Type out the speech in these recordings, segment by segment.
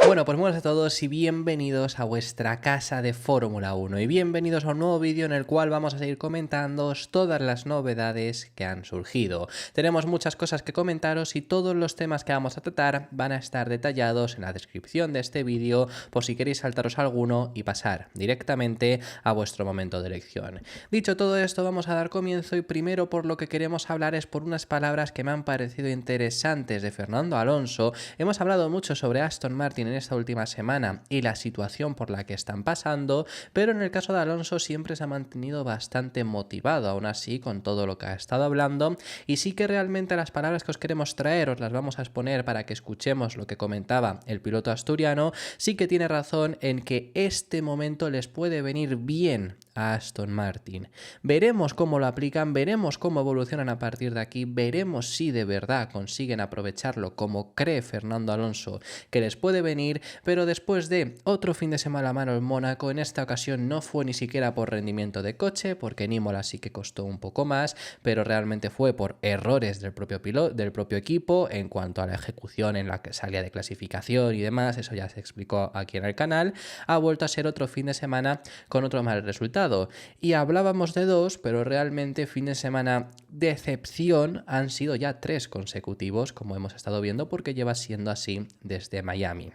Bueno, pues buenas a todos y bienvenidos a vuestra casa de Fórmula 1 y bienvenidos a un nuevo vídeo en el cual vamos a seguir comentando todas las novedades que han surgido. Tenemos muchas cosas que comentaros y todos los temas que vamos a tratar van a estar detallados en la descripción de este vídeo por si queréis saltaros alguno y pasar directamente a vuestro momento de elección. Dicho todo esto, vamos a dar comienzo y primero por lo que queremos hablar es por unas palabras que me han parecido interesantes de Fernando Alonso. Hemos hablado mucho sobre Aston Martin en esta última semana y la situación por la que están pasando, pero en el caso de Alonso siempre se ha mantenido bastante motivado, aún así, con todo lo que ha estado hablando, y sí que realmente las palabras que os queremos traer os las vamos a exponer para que escuchemos lo que comentaba el piloto asturiano. Sí que tiene razón en que este momento les puede venir bien a Aston Martin. Veremos cómo lo aplican, veremos cómo evolucionan a partir de aquí, veremos si de verdad consiguen aprovecharlo como cree Fernando Alonso que les puede venir, pero después de otro fin de semana malo en Mónaco, en esta ocasión no fue ni siquiera por rendimiento de coche, porque en Imola sí que costó un poco más, pero realmente fue por errores del propio piloto, del propio equipo en cuanto a la ejecución en la que salía de clasificación y demás, eso ya se explicó aquí en el canal. Ha vuelto a ser otro fin de semana con otro mal resultado. Y hablábamos de dos, pero realmente fin de semana de excepción han sido ya 3 consecutivos, como hemos estado viendo, porque lleva siendo así desde Miami.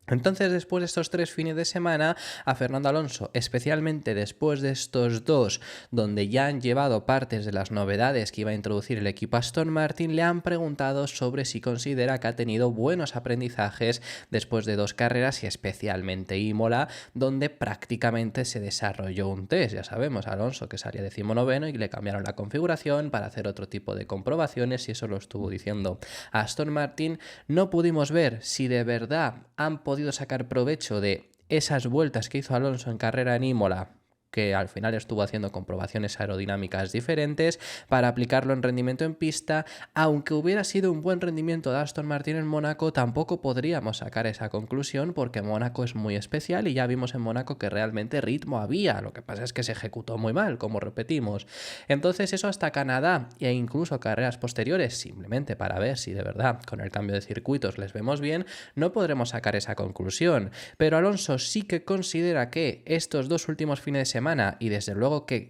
Entonces, después de estos 3 fines de semana, a Fernando Alonso, especialmente después de estos 2, donde ya han llevado partes de las novedades que iba a introducir el equipo Aston Martin, le han preguntado sobre si considera que ha tenido buenos aprendizajes después de 2 carreras y especialmente Imola, donde prácticamente se desarrolló un test. Ya sabemos, Alonso que salía 19º y le cambiaron la configuración para hacer otro tipo de comprobaciones y eso lo estuvo diciendo a Aston Martin. No pudimos ver si de verdad han podido sacar provecho de esas vueltas que hizo Alonso en carrera en Imola, que al final estuvo haciendo comprobaciones aerodinámicas diferentes para aplicarlo en rendimiento en pista. Aunque hubiera sido un buen rendimiento de Aston Martin en Mónaco, tampoco podríamos sacar esa conclusión porque Mónaco es muy especial y ya vimos en Mónaco que realmente ritmo había, lo que pasa es que se ejecutó muy mal, como repetimos. Entonces eso hasta Canadá e incluso carreras posteriores, simplemente para ver si de verdad con el cambio de circuitos les vemos bien, no podremos sacar esa conclusión. Pero Alonso sí que considera que estos 2 últimos fines de semana y desde luego que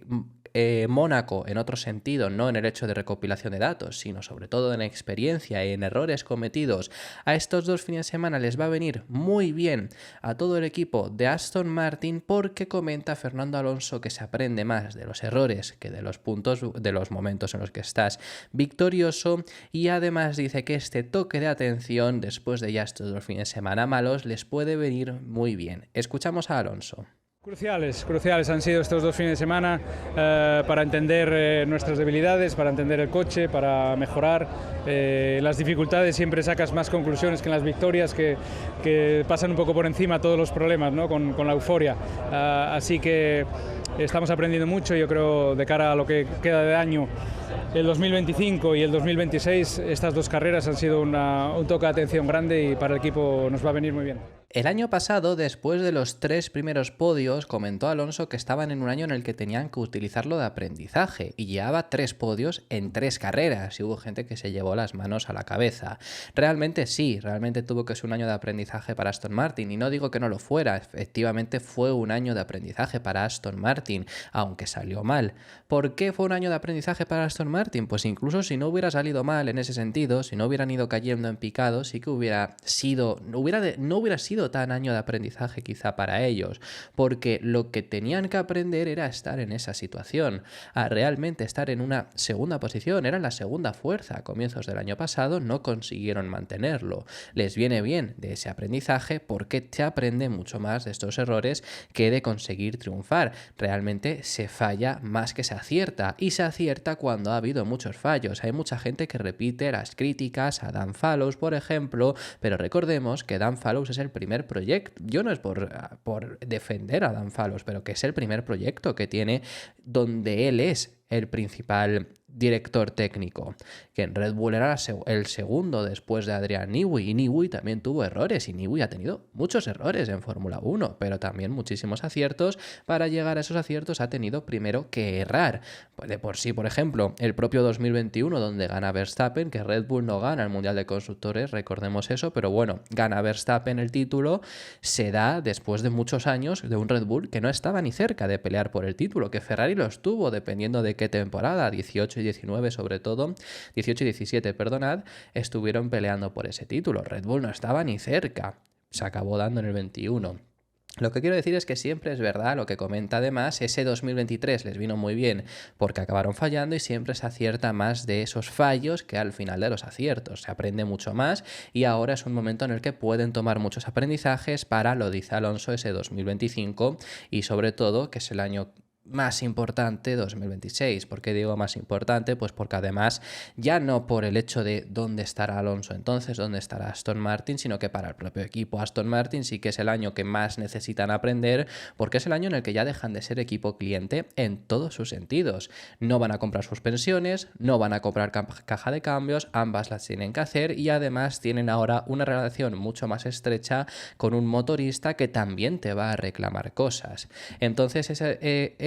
Mónaco en otro sentido, no en el hecho de recopilación de datos, sino sobre todo en experiencia y en errores cometidos, a estos 2 fines de semana les va a venir muy bien a todo el equipo de Aston Martin porque comenta Fernando Alonso que se aprende más de los errores que de los puntos, de los momentos en los que estás victorioso, y además dice que este toque de atención después de ya estos 2 fines de semana malos les puede venir muy bien. Escuchamos a Alonso. Cruciales han sido estos 2 fines de semana para entender nuestras debilidades, para entender el coche, para mejorar. Las dificultades siempre sacas más conclusiones que en las victorias que pasan un poco por encima todos los problemas, ¿no? con la euforia. Así que estamos aprendiendo mucho, yo creo, de cara a lo que queda de año. El 2025 y el 2026, estas 2 carreras han sido un toque de atención grande y para el equipo nos va a venir muy bien. El año pasado, después de los 3 primeros podios, comentó Alonso que estaban en un año en el que tenían que utilizarlo de aprendizaje y llevaba 3 podios en 3 carreras y hubo gente que se llevó las manos a la cabeza. Realmente sí, realmente tuvo que ser un año de aprendizaje para Aston Martin y no digo que no lo fuera, efectivamente fue un año de aprendizaje para Aston Martin, aunque salió mal. ¿Por qué fue un año de aprendizaje para Aston Martin? Pues incluso si no hubiera salido mal en ese sentido, si no hubieran ido cayendo en picado, sí que hubiera sido, no hubiera sido tan año de aprendizaje quizá para ellos, porque lo que tenían que aprender era estar en esa situación, a realmente estar en una segunda posición, eran la segunda fuerza a comienzos del año pasado, no consiguieron mantenerlo. Les viene bien de ese aprendizaje porque se aprende mucho más de estos errores que de conseguir triunfar. Realmente se falla más que se acierta y se acierta cuando ha habido muchos fallos. Hay mucha gente que repite las críticas a Dan Fallows, por ejemplo, pero recordemos que Dan Fallows es el primer proyecto, yo no es por defender a Dan Fallows, pero que es el primer proyecto que tiene donde él es el principal director técnico, que en Red Bull era el segundo después de Adrian Newey, y Newey también tuvo errores, y Newey ha tenido muchos errores en Fórmula 1, pero también muchísimos aciertos. Para llegar a esos aciertos ha tenido primero que errar. Pues de por sí, por ejemplo, el propio 2021, donde gana Verstappen, que Red Bull no gana el Mundial de Constructores, recordemos eso, pero bueno, gana Verstappen el título, se da después de muchos años de un Red Bull que no estaba ni cerca de pelear por el título, que Ferrari lo estuvo, dependiendo de qué temporada, 18 y 19 sobre todo, 18 y 17, perdonad, estuvieron peleando por ese título. Red Bull no estaba ni cerca, se acabó dando en el 21. Lo que quiero decir es que siempre es verdad lo que comenta. Además, ese 2023 les vino muy bien porque acabaron fallando, y siempre se acierta más de esos fallos que al final de los aciertos. Se aprende mucho más, y ahora es un momento en el que pueden tomar muchos aprendizajes para, lo dice Alonso, ese 2025, y sobre todo que es el año más importante, 2026. ¿Por qué digo más importante? Pues porque además, ya no por el hecho de dónde estará Alonso entonces, dónde estará Aston Martin, sino que para el propio equipo Aston Martin sí que es el año que más necesitan aprender, porque es el año en el que ya dejan de ser equipo cliente en todos sus sentidos. No van a comprar suspensiones, no van a comprar caja de cambios, ambas las tienen que hacer, y además tienen ahora una relación mucho más estrecha con un motorista que también te va a reclamar cosas. Entonces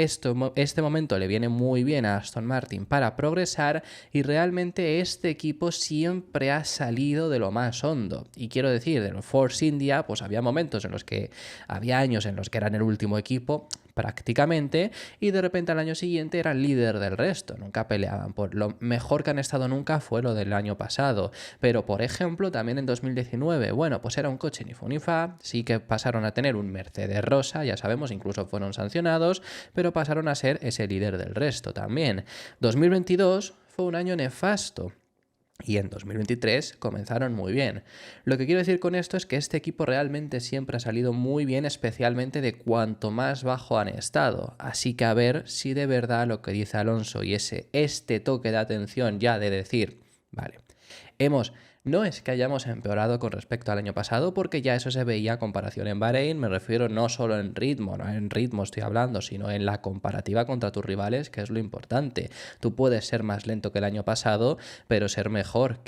este momento le viene muy bien a Aston Martin para progresar, y realmente este equipo siempre ha salido de lo más hondo. Y quiero decir, de los Force India, pues había momentos en los que había años en los que eran el último equipo prácticamente, y de repente al año siguiente eran líder del resto, nunca peleaban. Por lo mejor que han estado nunca fue lo del año pasado, pero por ejemplo también en 2019, bueno, pues era un coche ni fu ni fa, sí que pasaron a tener un Mercedes rosa, ya sabemos, incluso fueron sancionados, pero pasaron a ser ese líder del resto también. 2022 fue un año nefasto, y en 2023 comenzaron muy bien. Lo que quiero decir con esto es que este equipo realmente siempre ha salido muy bien, especialmente de cuanto más bajo han estado. Así que a ver si de verdad lo que dice Alonso y este toque de atención ya de decir, vale, no es que hayamos empeorado con respecto al año pasado, porque ya eso se veía a comparación en Bahrein. Me refiero no solo en ritmo, no en ritmo estoy hablando, sino en la comparativa contra tus rivales, que es lo importante. Tú puedes ser más lento que el año pasado, pero ser mejor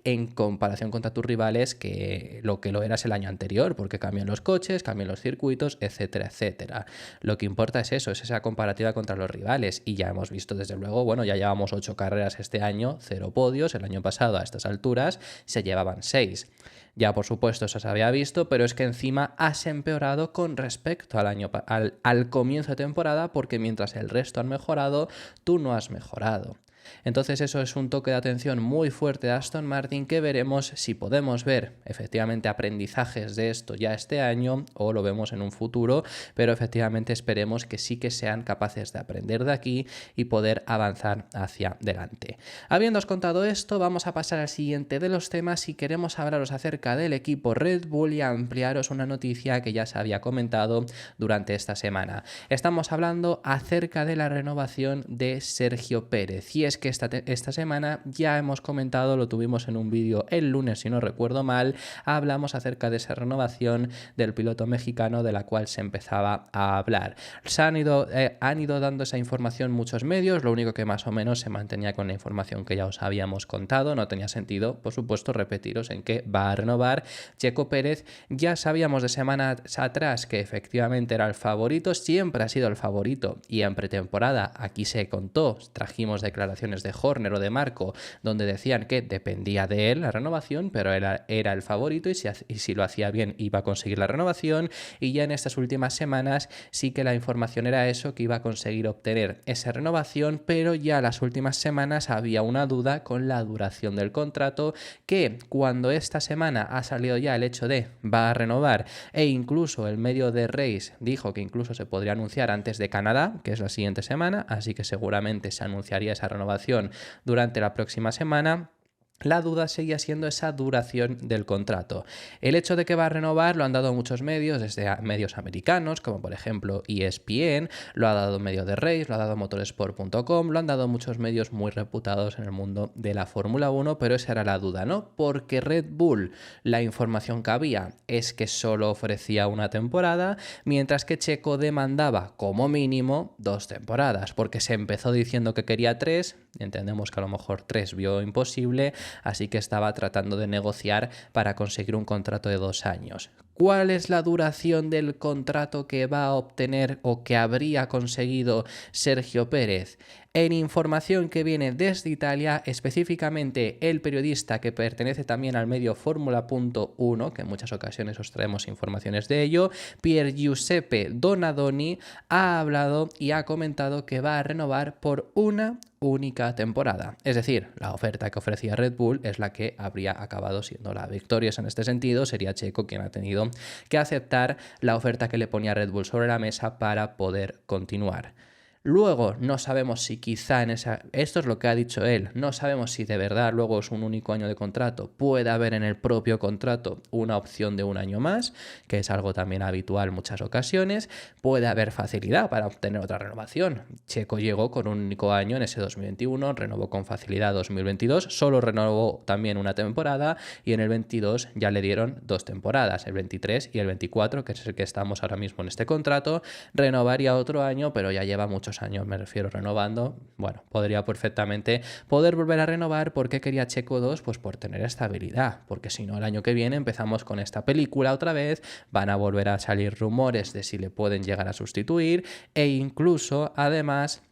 en comparación contra tus rivales que lo eras el año anterior, porque cambian los coches, cambian los circuitos, etcétera, etcétera. Lo que importa es eso, es esa comparativa contra los rivales, y ya hemos visto desde luego, bueno, ya llevamos 8 carreras este año, 0 podios. El año pasado a estas alturas se llevaban 6. Ya por supuesto eso se había visto, pero es que encima has empeorado con respecto al comienzo de temporada, porque mientras el resto han mejorado, tú no has mejorado. Entonces eso es un toque de atención muy fuerte de Aston Martin, que veremos si podemos ver efectivamente aprendizajes de esto ya este año o lo vemos en un futuro, pero efectivamente esperemos que sí que sean capaces de aprender de aquí y poder avanzar hacia adelante. Habiéndoos contado esto, vamos a pasar al siguiente de los temas, y queremos hablaros acerca del equipo Red Bull y ampliaros una noticia que ya se había comentado durante esta semana. Estamos hablando acerca de la renovación de Sergio Pérez, y es que esta semana ya hemos comentado, lo tuvimos en un vídeo el lunes si no recuerdo mal, hablamos acerca de esa renovación del piloto mexicano de la cual se empezaba a hablar. Han ido dando esa información muchos medios, lo único que más o menos se mantenía con la información que ya os habíamos contado. No tenía sentido, por supuesto, repetiros en qué va a renovar Checo Pérez. Ya sabíamos de semanas atrás que efectivamente era el favorito, siempre ha sido el favorito, y en pretemporada aquí se contó, trajimos declaraciones de Horner o de Marco donde decían que dependía de él la renovación, pero era el favorito, y si lo hacía bien iba a conseguir la renovación. Y ya en estas últimas semanas sí que la información era eso, que iba a conseguir obtener esa renovación, pero ya las últimas semanas había una duda con la duración del contrato, que cuando esta semana ha salido ya el hecho de va a renovar, e incluso el medio de Race dijo que incluso se podría anunciar antes de Canadá, que es la siguiente semana, así que seguramente se anunciaría esa renovación durante la próxima semana. La duda seguía siendo esa duración del contrato. El hecho de que va a renovar lo han dado muchos medios, desde medios americanos, como por ejemplo ESPN, lo ha dado medio de Race, lo ha dado motorsport.com, lo han dado muchos medios muy reputados en el mundo de la Fórmula 1, pero esa era la duda, ¿no? Porque Red Bull, la información que había es que solo ofrecía una temporada, mientras que Checo demandaba como mínimo 2 temporadas, porque se empezó diciendo que quería 3, Entendemos que a lo mejor 3 vio imposible, así que estaba tratando de negociar para conseguir un contrato de 2 años. ¿Cuál es la duración del contrato que va a obtener o que habría conseguido Sergio Pérez? En información que viene desde Italia, específicamente el periodista que pertenece también al medio Fórmula.1, que en muchas ocasiones os traemos informaciones de ello, Pier Giuseppe Donadoni, ha hablado y ha comentado que va a renovar por una única temporada. Es decir, la oferta que ofrecía Red Bull es la que habría acabado siendo la victoria en este sentido. Sería Checo quien ha tenido que aceptar la oferta que le ponía Red Bull sobre la mesa para poder continuar. Luego, no sabemos si quizá esto es lo que ha dicho él, no sabemos si de verdad luego es un único año de contrato. Puede haber en el propio contrato una opción de un año más, que es algo también habitual en muchas ocasiones. Puede haber facilidad para obtener otra renovación. Checo llegó con un único año en ese 2021, renovó con facilidad 2022, solo renovó también una temporada y en el 22 ya le dieron 2 temporadas, el 23 y el 24, que es el que estamos ahora mismo en este contrato. Renovaría otro año, pero ya lleva muchos años, me refiero, renovando. Bueno, podría perfectamente poder volver a renovar. ¿Por qué quería Checo 2? Pues por tener estabilidad, porque si no el año que viene empezamos con esta película otra vez, van a volver a salir rumores de si le pueden llegar a sustituir e incluso, además,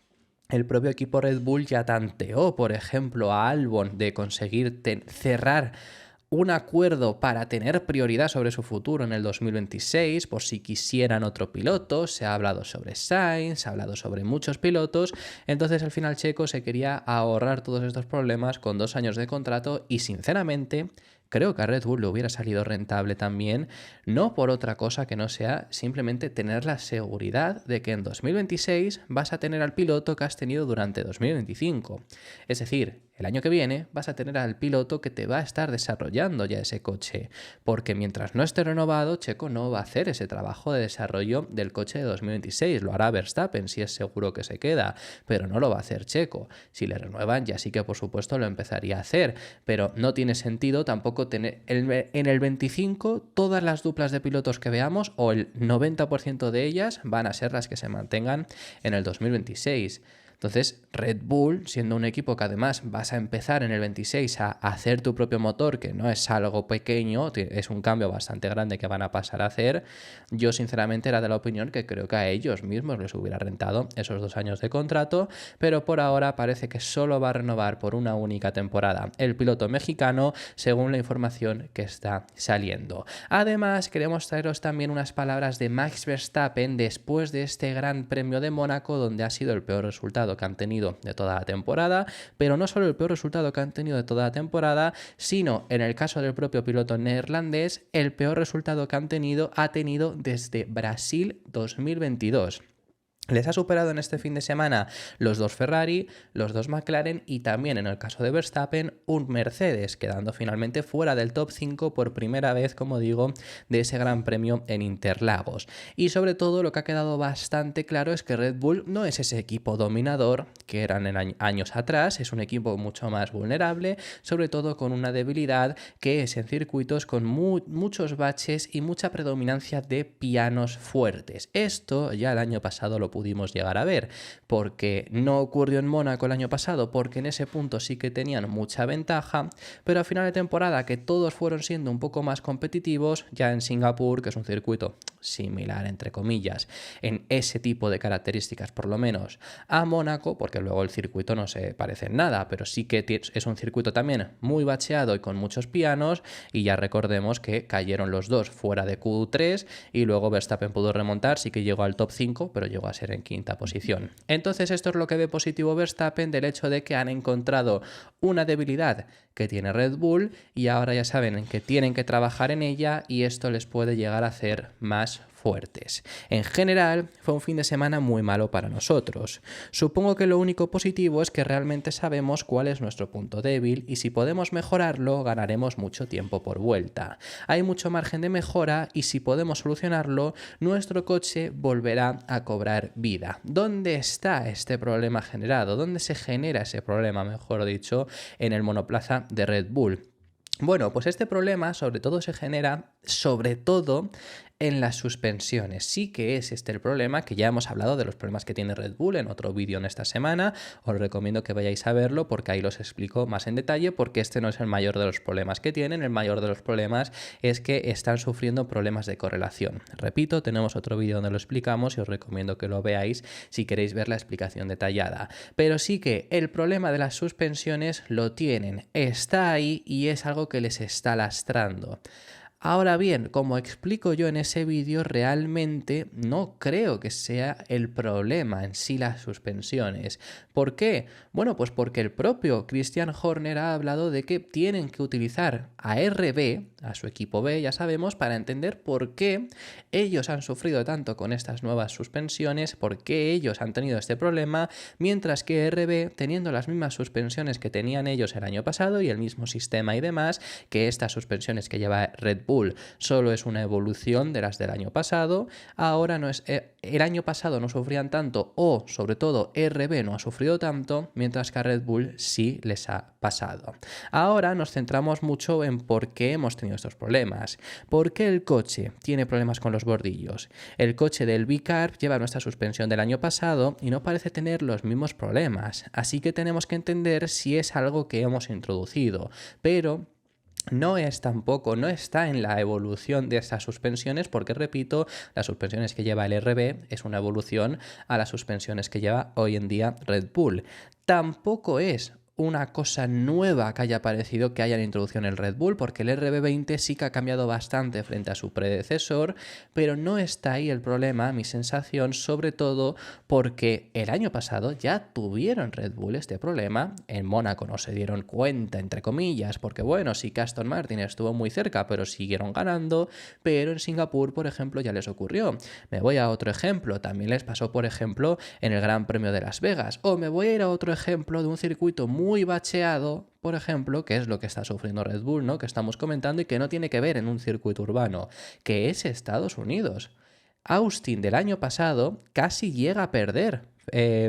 el propio equipo Red Bull ya tanteó, por ejemplo, a Albon de conseguir cerrar un acuerdo para tener prioridad sobre su futuro en el 2026, por si quisieran otro piloto. Se ha hablado sobre Sainz, se ha hablado sobre muchos pilotos. Entonces, al final, Checo se quería ahorrar todos estos problemas con 2 años de contrato y, sinceramente, creo que a Red Bull le hubiera salido rentable también, no por otra cosa que no sea simplemente tener la seguridad de que en 2026 vas a tener al piloto que has tenido durante 2025. Es decir, el año que viene vas a tener al piloto que te va a estar desarrollando ya ese coche, porque mientras no esté renovado, Checo no va a hacer ese trabajo de desarrollo del coche de 2026. Lo hará Verstappen si es seguro que se queda, pero no lo va a hacer Checo. Si le renuevan, ya sí que por supuesto lo empezaría a hacer, pero no tiene sentido tampoco tener en el 25 todas las duplas de pilotos que veamos, o el 90% de ellas van a ser las que se mantengan en el 2026. Entonces, Red Bull, siendo un equipo que además vas a empezar en el 26 a hacer tu propio motor, que no es algo pequeño, es un cambio bastante grande que van a pasar a hacer, yo sinceramente era de la opinión que creo que a ellos mismos les hubiera rentado esos 2 años de contrato, pero por ahora parece que solo va a renovar por una única temporada el piloto mexicano, según la información que está saliendo. Además, queremos traeros también unas palabras de Max Verstappen después de este Gran Premio de Mónaco, donde ha sido el peor resultado que han tenido de toda la temporada, pero no solo el peor resultado que han tenido de toda la temporada, sino en el caso del propio piloto neerlandés, el peor resultado que ha tenido desde Brasil 2022. Les ha superado en este fin de semana los 2 Ferrari, los 2 McLaren y también en el caso de Verstappen un Mercedes, quedando finalmente fuera del top 5 por primera vez, como digo, de ese Gran Premio en Interlagos. Y sobre todo lo que ha quedado bastante claro es que Red Bull no es ese equipo dominador que eran en años atrás, es un equipo mucho más vulnerable, sobre todo con una debilidad que es en circuitos con muchos baches y mucha predominancia de pianos fuertes. Esto ya el año pasado lo pudimos llegar a ver, porque no ocurrió en Mónaco el año pasado, porque en ese punto sí que tenían mucha ventaja, pero a final de temporada que todos fueron siendo un poco más competitivos, ya en Singapur, que es un circuito similar, entre comillas, en ese tipo de características por lo menos, a Mónaco, porque luego el circuito no se parece en nada, pero sí que es un circuito también muy bacheado y con muchos pianos, y ya recordemos que cayeron los dos fuera de Q3 y luego Verstappen pudo remontar, sí que llegó al top 5, pero llegó a ser en 5ª posición. Entonces esto es lo que ve positivo Verstappen del hecho de que han encontrado una debilidad que tiene Red Bull y ahora ya saben que tienen que trabajar en ella y esto les puede llegar a hacer más fuertes. En general, fue un fin de semana muy malo para nosotros. Supongo que lo único positivo es que realmente sabemos cuál es nuestro punto débil y si podemos mejorarlo, ganaremos mucho tiempo por vuelta. Hay mucho margen de mejora y si podemos solucionarlo, nuestro coche volverá a cobrar vida. ¿Dónde está este problema generado? ¿Dónde se genera ese problema, mejor dicho, en el monoplaza de Red Bull? Bueno, pues este problema sobre todo se genera en las suspensiones. Sí que es este el problema, que ya hemos hablado de los problemas que tiene Red Bull en otro vídeo en esta semana. Os recomiendo que vayáis a verlo porque ahí los explico más en detalle, porque este no es el mayor de los problemas que tienen. El mayor de los problemas es que están sufriendo problemas de correlación. Repito, tenemos otro vídeo donde lo explicamos y os recomiendo que lo veáis si queréis ver la explicación detallada. Pero sí que el problema de las suspensiones lo tienen, está ahí y es algo que les está lastrando. Ahora bien, como explico yo en ese vídeo, realmente no creo que sea el problema en sí las suspensiones. ¿Por qué? Bueno, pues porque el propio Christian Horner ha hablado de que tienen que utilizar a RB, a su equipo B, ya sabemos, para entender por qué ellos han sufrido tanto con estas nuevas suspensiones, por qué ellos han tenido este problema, mientras que RB, teniendo las mismas suspensiones que tenían ellos el año pasado y el mismo sistema y demás, que estas suspensiones que lleva Red Bull solo es una evolución de las del año pasado. Ahora no es, el año pasado no sufrían tanto, o sobre todo RB no ha sufrido tanto, mientras que a Red Bull sí les ha pasado. Ahora nos centramos mucho en por qué hemos tenido estos problemas. ¿Por qué el coche tiene problemas con los bordillos? El coche del B-Carb lleva nuestra suspensión del año pasado y no parece tener los mismos problemas, así que tenemos que entender si es algo que hemos introducido, pero no está en la evolución de esas suspensiones porque, repito, las suspensiones que lleva el RB es una evolución a las suspensiones que lleva hoy en día Red Bull. Tampoco es una cosa nueva que haya aparecido que hayan introducido en el Red Bull, porque el RB20 sí que ha cambiado bastante frente a su predecesor, pero no está ahí el problema, mi sensación, sobre todo porque el año pasado ya tuvieron Red Bull este problema. En Mónaco no se dieron cuenta, entre comillas, porque bueno, sí que Aston Martin estuvo muy cerca, pero siguieron ganando, pero en Singapur, por ejemplo, ya les ocurrió. Me voy a otro ejemplo, también les pasó, por ejemplo, en el Gran Premio de Las Vegas, o me voy a ir a otro ejemplo de un circuito muy bacheado, por ejemplo, que es lo que está sufriendo Red Bull, ¿no? Que estamos comentando y que no tiene que ver en un circuito urbano, que es Estados Unidos. Austin del año pasado casi llega a perder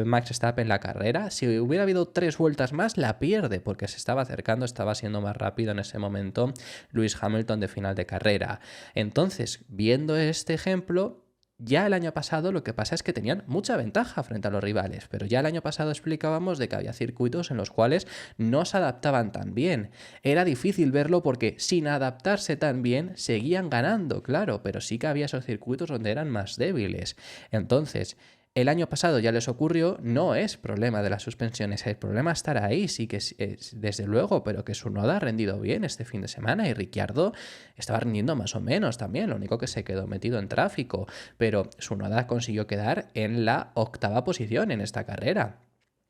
Max Verstappen la carrera. Si hubiera habido 3 vueltas más, la pierde porque se estaba acercando, estaba siendo más rápido en ese momento Lewis Hamilton de final de carrera. Entonces, viendo este ejemplo, ya el año pasado lo que pasa es que tenían mucha ventaja frente a los rivales, pero ya el año pasado explicábamos de que había circuitos en los cuales no se adaptaban tan bien. Era difícil verlo porque sin adaptarse tan bien seguían ganando, claro, pero sí que había esos circuitos donde eran más débiles. Entonces, el año pasado ya les ocurrió, no es problema de las suspensiones, el problema estará ahí, sí que es desde luego, pero que Tsunoda ha rendido bien este fin de semana y Ricciardo estaba rindiendo más o menos también, lo único que se quedó metido en tráfico, pero Tsunoda consiguió quedar en la 8ª posición en esta carrera.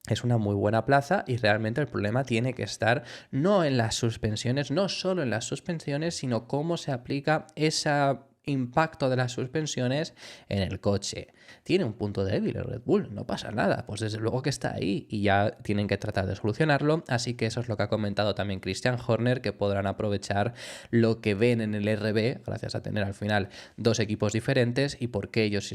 Es una muy buena plaza y realmente el problema tiene que estar no en las suspensiones, no solo en las suspensiones, sino cómo se aplica ese impacto de las suspensiones en el coche. Tiene un punto débil el Red Bull, no pasa nada, pues desde luego que está ahí y ya tienen que tratar de solucionarlo, así que eso es lo que ha comentado también Christian Horner, que podrán aprovechar lo que ven en el RB, gracias a tener al final 2 equipos diferentes y porque ellos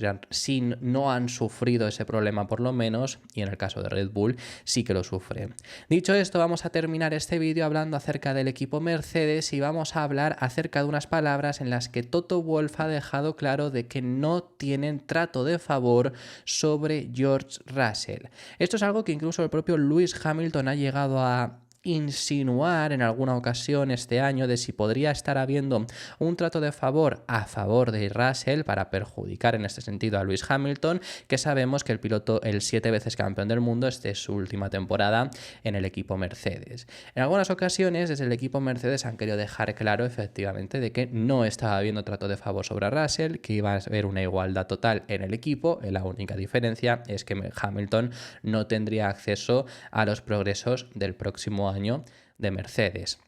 no han sufrido ese problema por lo menos, y en el caso de Red Bull sí que lo sufre. Dicho esto, vamos a terminar este vídeo hablando acerca del equipo Mercedes y vamos a hablar acerca de unas palabras en las que Toto Wolff ha dejado claro de que no tienen trato de favor sobre George Russell. Esto es algo que incluso el propio Lewis Hamilton ha llegado a insinuar en alguna ocasión este año de si podría estar habiendo un trato de favor a favor de Russell para perjudicar en este sentido a Lewis Hamilton, que sabemos que el piloto, el 7 veces campeón del mundo, este es su última temporada en el equipo Mercedes. En algunas ocasiones desde el equipo Mercedes han querido dejar claro efectivamente de que no estaba habiendo trato de favor sobre Russell, que iba a haber una igualdad total en el equipo. La única diferencia es que Hamilton no tendría acceso a los progresos del próximo año de Mercedes.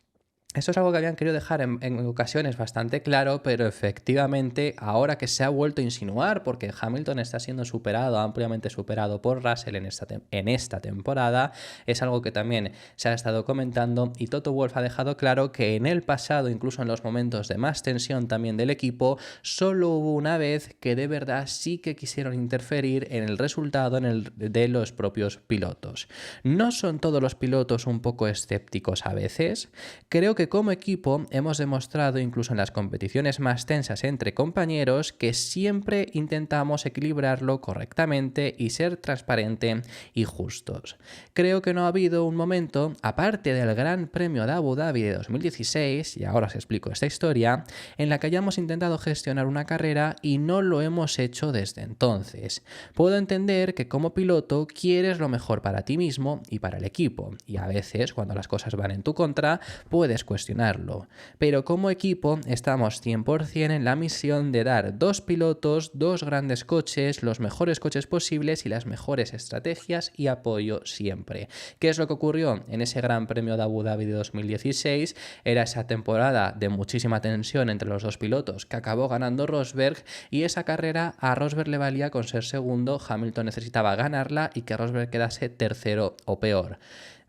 Esto es algo que habían querido dejar en ocasiones bastante claro, pero efectivamente ahora que se ha vuelto a insinuar, porque Hamilton está siendo superado, ampliamente superado por Russell en esta temporada, es algo que también se ha estado comentando y Toto Wolff ha dejado claro que en el pasado, incluso en los momentos de más tensión también del equipo, solo hubo una vez que de verdad sí que quisieron interferir en el resultado de los propios pilotos. ¿No son todos los pilotos un poco escépticos a veces? Creo que que como equipo hemos demostrado incluso en las competiciones más tensas entre compañeros que siempre intentamos equilibrarlo correctamente y ser transparente y justos. Creo que no ha habido un momento, aparte del Gran Premio de Abu Dhabi de 2016, y ahora os explico esta historia, en la que hayamos intentado gestionar una carrera y no lo hemos hecho desde entonces. Puedo entender que como piloto quieres lo mejor para ti mismo y para el equipo, y a veces cuando las cosas van en tu contra puedes cuestionarlo, pero como equipo estamos 100% en la misión de dar dos pilotos, dos grandes coches, los mejores coches posibles y las mejores estrategias y apoyo siempre. ¿Qué es lo que ocurrió en ese Gran Premio de Abu Dhabi de 2016? Era esa temporada de muchísima tensión entre los dos pilotos que acabó ganando Rosberg, y esa carrera a Rosberg le valía con ser segundo, Hamilton necesitaba ganarla y que Rosberg quedase tercero o peor.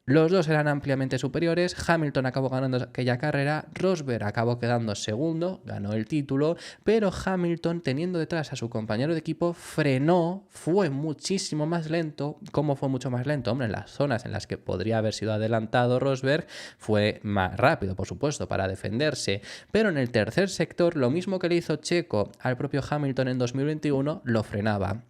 Los dos eran ampliamente superiores, Hamilton acabó ganando aquella carrera, Rosberg acabó quedando segundo, ganó el título, pero Hamilton, teniendo detrás a su compañero de equipo, frenó, fue muchísimo más lento. ¿Cómo fue mucho más lento? Hombre, en las zonas en las que podría haber sido adelantado Rosberg, fue más rápido, por supuesto, para defenderse, pero en el tercer sector, lo mismo que le hizo Checo al propio Hamilton en 2021, lo frenaba.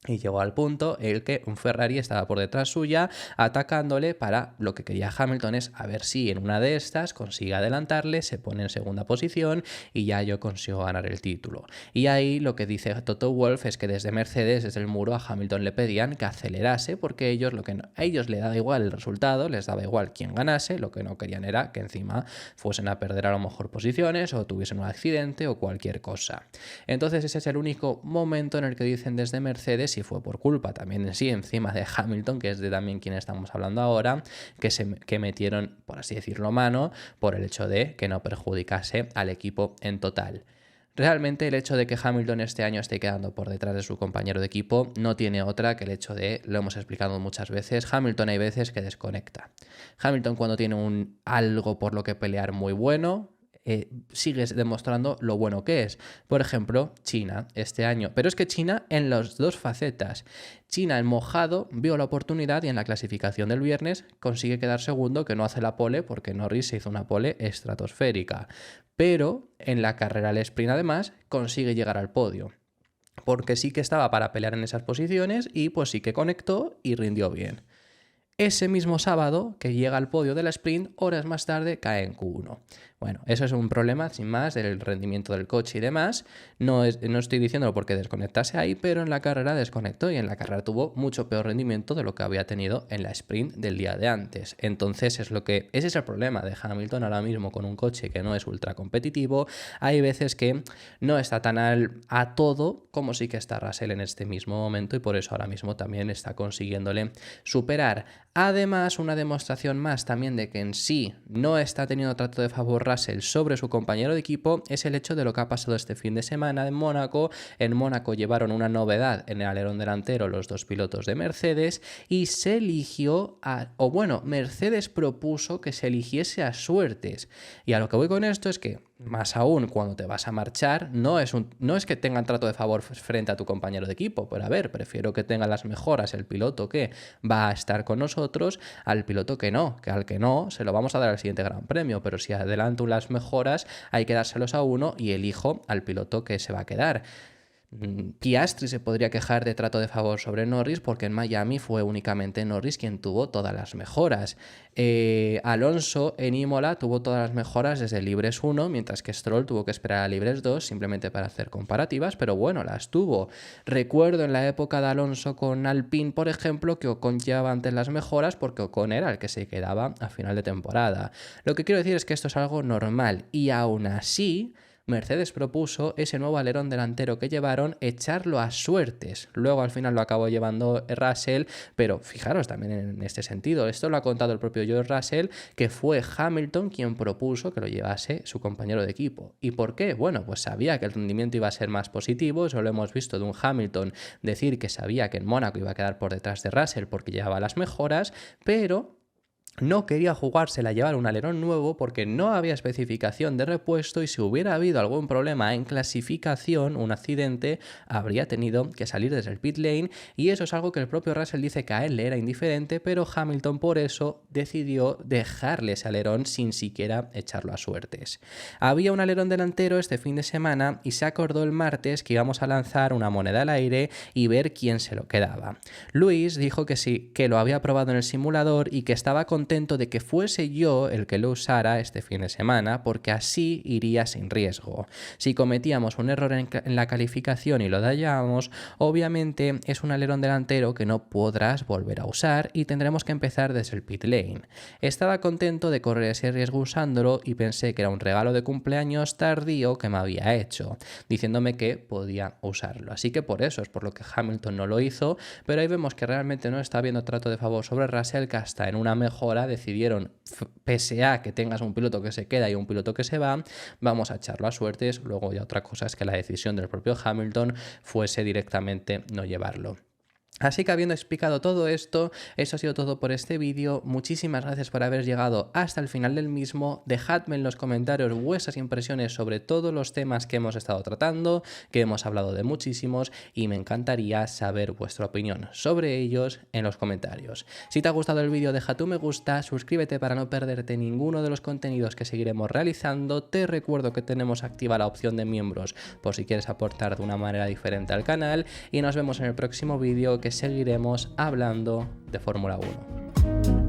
Y llegó al punto en el que un Ferrari estaba por detrás suya atacándole. Para lo que quería Hamilton es a ver si en una de estas consigue adelantarle, se pone en segunda posición y ya yo consigo ganar el título. Y ahí lo que dice Toto Wolff es que desde Mercedes, desde el muro, a Hamilton le pedían que acelerase porque a ellos le daba igual el resultado, les daba igual quién ganase, lo que no querían era que encima fuesen a perder a lo mejor posiciones o tuviesen un accidente o cualquier cosa. Entonces ese es el único momento en el que dicen desde Mercedes, y fue por culpa también en sí encima de Hamilton, que es de también quien estamos hablando ahora, que metieron, por así decirlo, mano por el hecho de que no perjudicase al equipo en total. Realmente el hecho de que Hamilton este año esté quedando por detrás de su compañero de equipo no tiene otra que el hecho de, lo hemos explicado muchas veces, Hamilton hay veces que desconecta. Hamilton, cuando tiene algo por lo que pelear muy bueno, sigues demostrando lo bueno que es. Por ejemplo, China este año. Pero es que China en las dos facetas. China en mojado vio la oportunidad y en la clasificación del viernes consigue quedar segundo, que no hace la pole porque Norris se hizo una pole estratosférica. Pero en la carrera al sprint además consigue llegar al podio, porque sí que estaba para pelear en esas posiciones y pues sí que conectó y rindió bien. Ese mismo sábado, que llega al podio del sprint, horas más tarde cae en Q1. Bueno, eso es un problema, sin más, del rendimiento del coche y demás. No estoy diciéndolo porque desconectase ahí, pero en la carrera desconectó y en la carrera tuvo mucho peor rendimiento de lo que había tenido en la sprint del día de antes. Entonces, ese es el problema de Hamilton ahora mismo con un coche que no es ultra competitivo. Hay veces que no está tan a todo como sí que está Russell en este mismo momento, y por eso ahora mismo también está consiguiéndole superar. Además, una demostración más también de que en sí no está teniendo trato de favor Russell sobre su compañero de equipo es el hecho de lo que ha pasado este fin de semana en Mónaco. En Mónaco llevaron una novedad en el alerón delantero los dos pilotos de Mercedes y se eligió Mercedes propuso que se eligiese a suertes. Y a lo que voy con esto es que, más aún cuando te vas a marchar, no es que tengan trato de favor frente a tu compañero de equipo, pero a ver, prefiero que tenga las mejoras el piloto que va a estar con nosotros al piloto que al que no se lo vamos a dar al siguiente Gran Premio, pero si adelanto las mejoras hay que dárselos a uno y elijo al piloto que se va a quedar. Piastri se podría quejar de trato de favor sobre Norris porque en Miami fue únicamente Norris quien tuvo todas las mejoras. Alonso en Imola tuvo todas las mejoras desde libres 1, mientras que Stroll tuvo que esperar a libres 2 simplemente para hacer comparativas, pero bueno, las tuvo. Recuerdo en la época de Alonso con Alpine, por ejemplo, que Ocon llevaba antes las mejoras porque Ocon era el que se quedaba a final de temporada. Lo que quiero decir es que esto es algo normal y aún así Mercedes propuso ese nuevo alerón delantero que llevaron, echarlo a suertes. Luego al final lo acabó llevando Russell, pero fijaros también en este sentido. Esto lo ha contado el propio George Russell, que fue Hamilton quien propuso que lo llevase su compañero de equipo. ¿Y por qué? Bueno, pues sabía que el rendimiento iba a ser más positivo. Eso lo hemos visto de un Hamilton decir que sabía que en Mónaco iba a quedar por detrás de Russell porque llevaba las mejoras, pero no quería jugársela a llevar un alerón nuevo porque no había especificación de repuesto y si hubiera habido algún problema en clasificación, un accidente, habría tenido que salir desde el pit lane y eso es algo que el propio Russell dice que a él le era indiferente, pero Hamilton por eso decidió dejarle ese alerón sin siquiera echarlo a suertes. Había un alerón delantero este fin de semana y se acordó el martes que íbamos a lanzar una moneda al aire y ver quién se lo quedaba. Luis dijo que sí, que lo había probado en el simulador y que estaba contento de que fuese yo el que lo usara este fin de semana porque así iría sin riesgo. Si cometíamos un error en la calificación y lo dañábamos, obviamente es un alerón delantero que no podrás volver a usar y tendremos que empezar desde el pit lane. Estaba contento de correr ese riesgo usándolo y pensé que era un regalo de cumpleaños tardío que me había hecho, diciéndome que podía usarlo. Así que por eso es por lo que Hamilton no lo hizo, pero ahí vemos que realmente no está habiendo trato de favor sobre Russell, que hasta en una mejora decidieron, pese a que tengas un piloto que se queda y un piloto que se va, vamos a echarlo a suertes. Luego ya otra cosa es que la decisión del propio Hamilton fuese directamente no llevarlo. Así que habiendo explicado todo esto, eso ha sido todo por este vídeo. Muchísimas gracias por haber llegado hasta el final del mismo. Dejadme en los comentarios vuestras impresiones sobre todos los temas que hemos estado tratando, que hemos hablado de muchísimos, y me encantaría saber vuestra opinión sobre ellos en los comentarios. Si te ha gustado el vídeo, deja tu me gusta, suscríbete para no perderte ninguno de los contenidos que seguiremos realizando. Te recuerdo que tenemos activa la opción de miembros por si quieres aportar de una manera diferente al canal, y nos vemos en el próximo vídeo que seguiremos hablando de Fórmula 1.